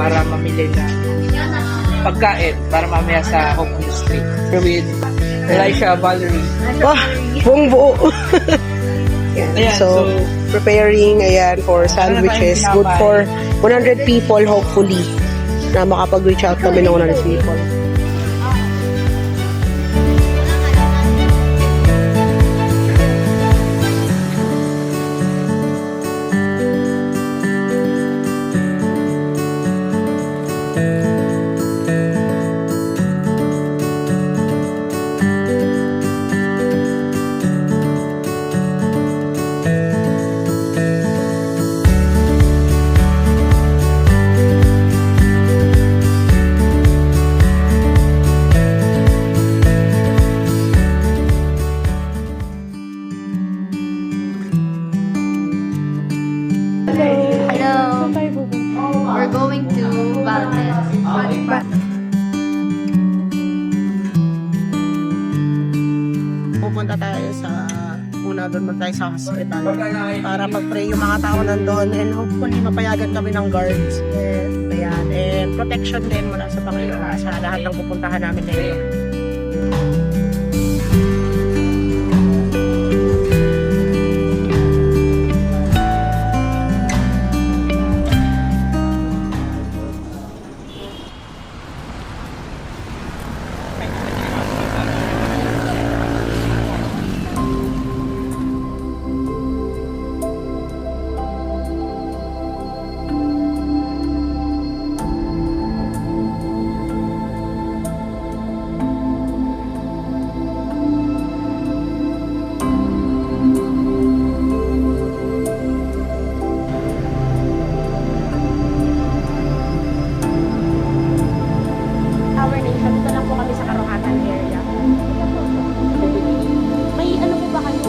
para mamili na pagkain para mamaya sa Hope on the Street with Elisha Valerie. Wah, buong buo. Ayan, So, preparing, ayan, for sandwiches. Good for 100 people, hopefully, na makapag-reach out kami ng 100 people. Hello. We're going to Valdez. Pupunta tayo sa doon man tayo sa hospital para pag-pray yung mga tao nandun and hopefully mapayagan kami ng guards. Ayan, and protection din mula sa Panginoon sa lahat ng pupuntahan namin ngayon. Our Nation, dito lang po kami sa Karuhatan area. May ano po ba kayo?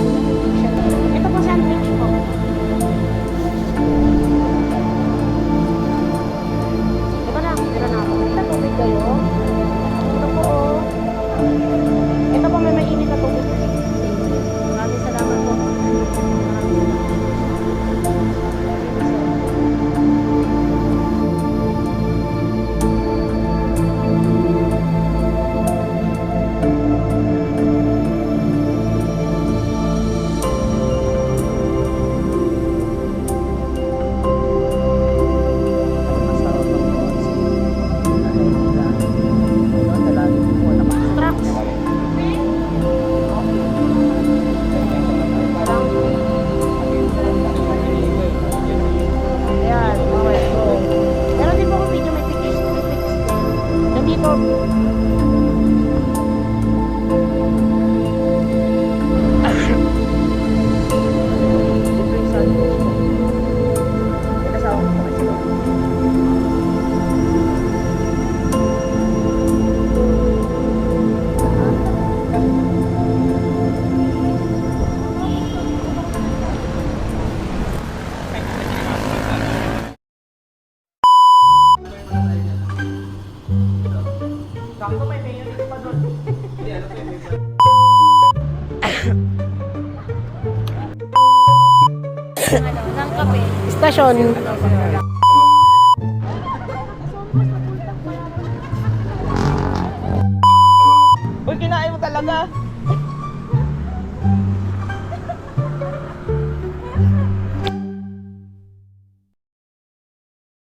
Ito po sandwich po. Ito na, meron na ako. Ito tubig kayo. Ito po. Ito po may mainit na tubig. Maraming salamat po. Ayan, okay. So, meron din po akong video, may pictures. Nandito. Ito yung sandwich ko. May kasama ko pa kasi. Ng kape. Stasyon. Uy, kinain mo talaga.